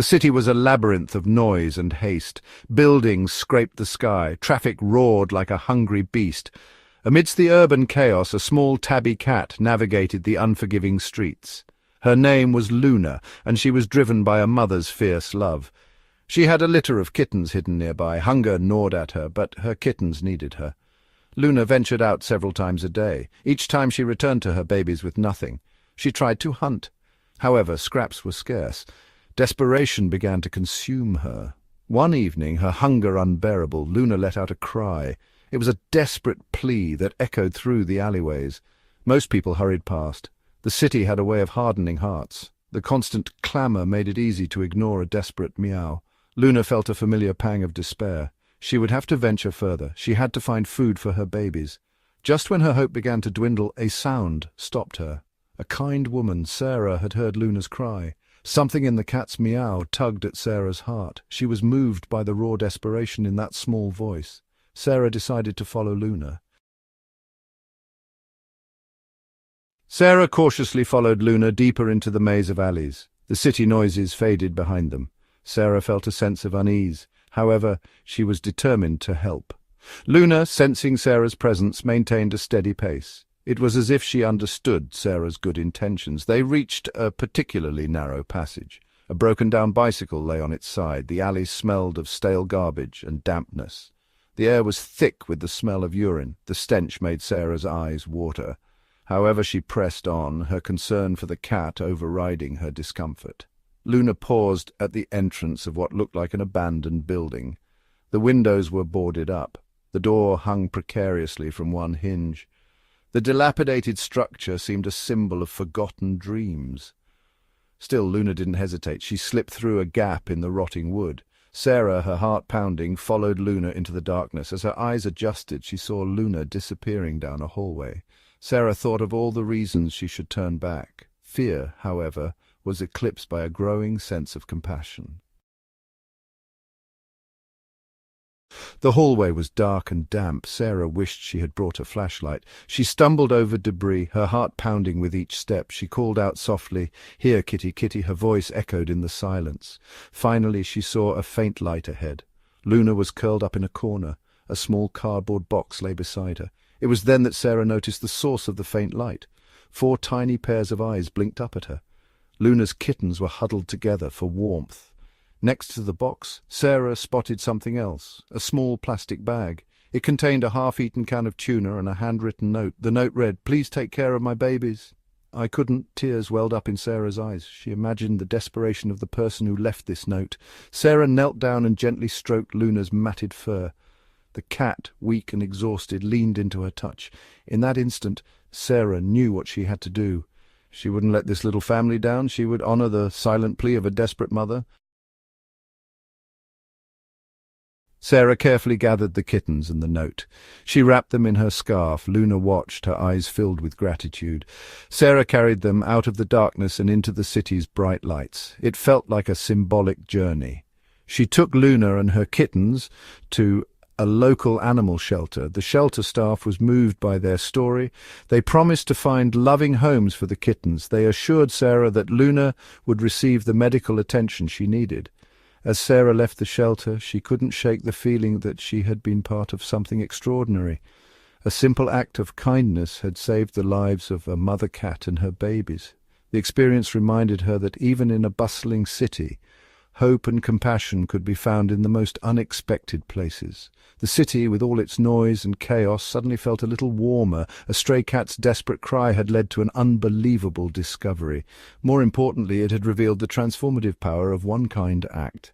The city was a labyrinth of noise and haste. Buildings scraped the sky. Traffic roared like a hungry beast. Amidst the urban chaos, a small tabby cat navigated the unforgiving streets. Her name was Luna, and she was driven by a mother's fierce love. She had a litter of kittens hidden nearby. Hunger gnawed at her, but her kittens needed her. Luna ventured out several times a day. Each time she returned to her babies with nothing. She tried to hunt. However, scraps were scarce. Desperation began to consume her. One evening, her hunger unbearable, Luna let out a cry. It was a desperate plea that echoed through the alleyways. Most people hurried past. The city had a way of hardening hearts. The constant clamour made it easy to ignore a desperate meow. Luna felt a familiar pang of despair. She would have to venture further. She had to find food for her babies. Just when her hope began to dwindle, a sound stopped her. A kind woman, Sarah, had heard Luna's cry. Something in the cat's meow tugged at Sarah's heart. She was moved by the raw desperation in that small voice. Sarah decided to follow Luna. Sarah cautiously followed Luna deeper into the maze of alleys. The city noises faded behind them. Sarah felt a sense of unease. However, she was determined to help. Luna, sensing Sarah's presence, maintained a steady pace. It was as if she understood Sarah's good intentions. They reached a particularly narrow passage. A broken-down bicycle lay on its side. The alley smelled of stale garbage and dampness. The air was thick with the smell of urine. The stench made Sarah's eyes water. However, she pressed on, her concern for the cat overriding her discomfort. Luna paused at the entrance of what looked like an abandoned building. The windows were boarded up. The door hung precariously from one hinge. The dilapidated structure seemed a symbol of forgotten dreams. Still, Luna didn't hesitate. She slipped through a gap in the rotting wood. Sarah, her heart pounding, followed Luna into the darkness. As her eyes adjusted, she saw Luna disappearing down a hallway. Sarah thought of all the reasons she should turn back. Fear, however, was eclipsed by a growing sense of compassion. The hallway was dark and damp. Sarah wished she had brought a flashlight. She stumbled over debris, her heart pounding with each step. She called out softly, "Here, Kitty, Kitty." Her voice echoed in the silence. Finally, she saw a faint light ahead. Luna was curled up in a corner. A small cardboard box lay beside her. It was then that Sarah noticed the source of the faint light. 4 tiny pairs of eyes blinked up at her. Luna's kittens were huddled together for warmth. Next to the box, Sarah spotted something else, a small plastic bag. It contained a half-eaten can of tuna and a handwritten note. The note read, "Please take care of my babies." I couldn't. Tears welled up in Sarah's eyes. She imagined the desperation of the person who left this note. Sarah knelt down and gently stroked Luna's matted fur. The cat, weak and exhausted, leaned into her touch. In that instant, Sarah knew what she had to do. She wouldn't let this little family down. She would honor the silent plea of a desperate mother. Sarah carefully gathered the kittens and the note. She wrapped them in her scarf. Luna watched, her eyes filled with gratitude. Sarah carried them out of the darkness and into the city's bright lights. It felt like a symbolic journey. She took Luna and her kittens to a local animal shelter. The shelter staff was moved by their story. They promised to find loving homes for the kittens. They assured Sarah that Luna would receive the medical attention she needed. As Sarah left the shelter, she couldn't shake the feeling that she had been part of something extraordinary. A simple act of kindness had saved the lives of a mother cat and her babies. The experience reminded her that even in a bustling city, hope and compassion could be found in the most unexpected places. The city, with all its noise and chaos, suddenly felt a little warmer. A stray cat's desperate cry had led to an unbelievable discovery. More importantly, it had revealed the transformative power of one kind act.